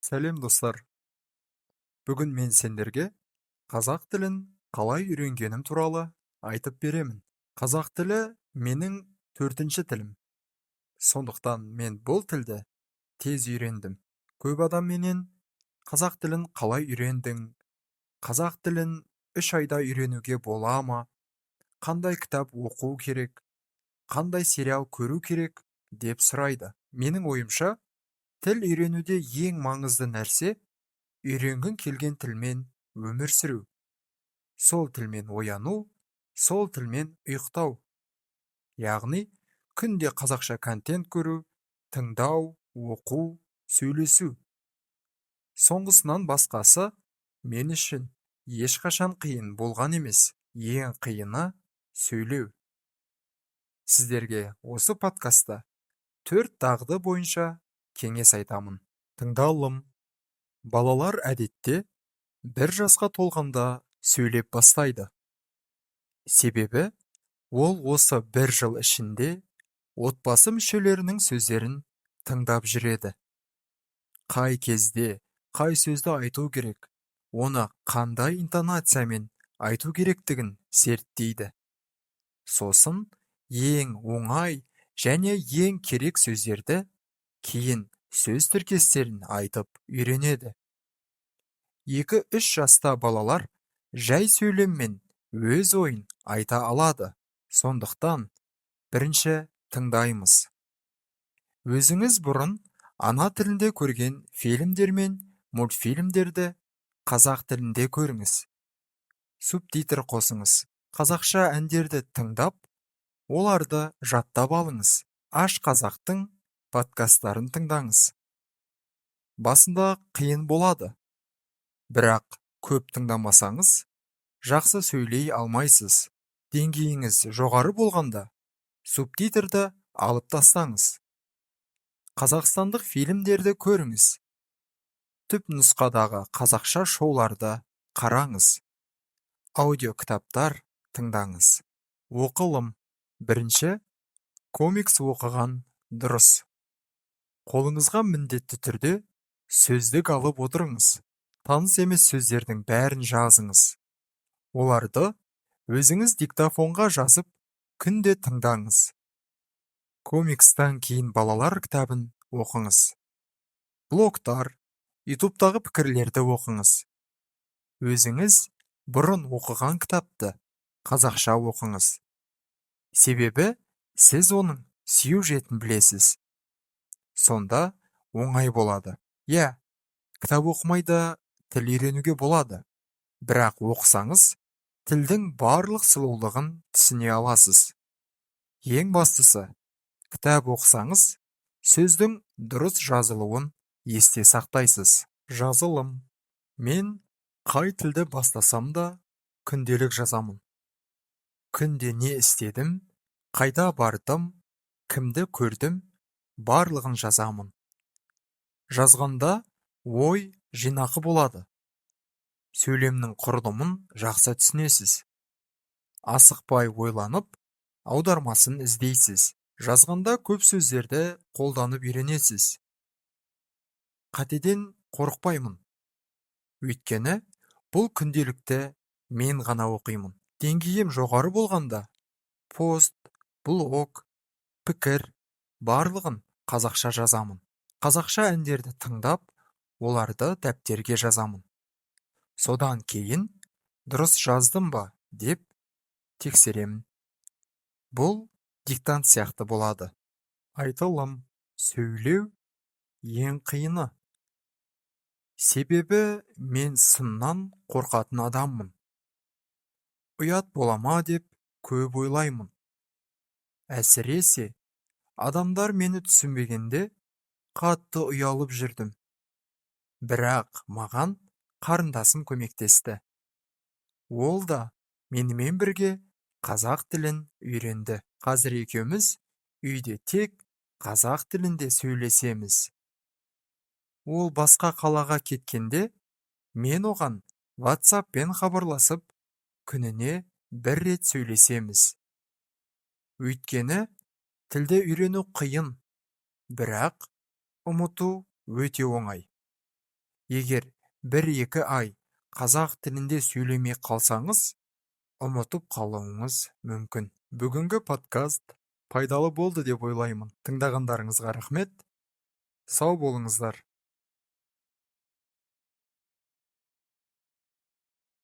Сәлем достар. Бүгін мен сендерге қазақ тілін қалай үйренгенім туралы айтып беремін. Қазақ тілі менің төртінші тілім. Сондықтан мен бұл тілді тез үйрендім. Көп адам менен қазақ тілін қалай үйрендің? Қазақ тілін 3 айда үйренуге бола ма? Қандай кітап оқу керек? Қандай сериал көру керек? Деп сұрайды. Менің ойымша, тіл үйренуде ең маңызды нәрсе үйренгің келген тілмен өмір сүру. Сол тілмен ояну, сол тілмен ұйықтау. Яғни, күнде қазақша контент көру, тыңдау, оқу, сөйлесу. Соңғысынан басқасы мен үшін ешқашан қиын болған емес. Ең қиыны сөйлеу. Сіздерге осы подкастта 4 дағды бойынша кеңес айтамын. Тыңдалым. Балалар әдетте 1 жасқа толғанда сөйлеп бастайды. Себебі, ол осы 1 жыл ішінде отбасы мүшелерінің сөздерін тыңдап жүреді. Қай кезде, қай сөзді айту керек, оны қандай интонациямен айту керектігін зерттейді. Сосын, ең оңай және ең керек сөздерді кейін сөз тіркестерін айтып үйренеді. 2-3 жаста балалар жай сөйлеммен өз ойын айта алады. Сондықтан, бірінші тыңдаймыз. Өзіңіз бұрын ана тілінде көрген фильмдер мен мультфильмдерді қазақ тілінде көріңіз. Субтитр қосыңыз. Қазақша әндерді тыңдап, оларды жаттап алыңыз. Аш қазақтың подкасттарын тыңдаңыз. Басында қиын болады. Бірақ көп тыңдамасаңыз, жақсы сөйлей алмайсыз. Деңгейіңіз жоғары болғанда, субтитрді алып тастаңыз. Қазақстандық фильмдерді көріңіз. Түп нұсқадағы қазақша шоуларды қараңыз. Аудио кітаптар тыңдаңыз. Оқылым. Бірінші, комикс оқыған дұрыс. Қолыңызға міндетті түрде сөздік алып отырыңыз. Таныс емес сөздердің бәрін жазыңыз. Оларды өзіңіз диктофонға жазып, күнде тыңдаңыз. Комикстан кейін балалар кітабын оқыңыз. Блогтар, ютубтағы пікірлерді оқыңыз. Өзіңіз бұрын оқыған кітапты қазақша оқыңыз. Себебі, сіз оның сюжетін білесіз. Сонда оңай болады. Кітап оқымайда тіл үйренуге болады. Бірақ оқысаңыз, тілдің барлық сұлулығын түсіне аласыз. Ең бастысы, кітап оқысаңыз, сөздің дұрыс жазылуын есте сақтайсыз. Жазылым. Мен қай тілді бастасам да күнделік жазамын. Күнде не істедім, қайда бардым, кімді көрдім, барлығын жазамын. Жазғанда ой жинақы болады. Сөйлемнің құрылымын жақсы түсінесіз. Асықпай ойланып, аудармасын іздейсіз. Жазғанда көп сөздерді қолданып үйренесіз. Қатеден қорықпаймын. Өйткені, бұл күнделікті мен ғана оқимын. Деңгейім жоғары болғанда, пост, блог, пікір, барлығын қазақша жазамын. Қазақша әндерді тыңдап, оларды дәптерге жазамын. Содан кейін, дұрыс жаздым ба, деп тексеремін. Бұл диктант сияқты болады. Айтылым, сөйлеу ең қиыны. Себебі мен сыннан қорқатын адаммын. Ұят болама деп көп ойлаймын. Әсіресе, адамдар мені түсінбегенде қатты ұялып жүрдім. Бірақ маған қарындасым көмектесті. Ол да менімен бірге қазақ тілін үйренді. Қазір екеуміз үйде тек қазақ тілінде сөйлесеміз. Ол басқа қалаға кеткенде, мен оған WhatsApp-пен хабарласып, күніне 1 рет сөйлесеміз. Өйткені, тілді үйрену қиын, бірақ ұмыту өте оңай. Егер 1-2 ай қазақ тілінде сөйлемей қалсаңыз, ұмытып қалуыңыз мүмкін. Бүгінгі подкаст пайдалы болды деп ойлаймын. Тыңдағандарыңызға рахмет. Сау болыңыздар.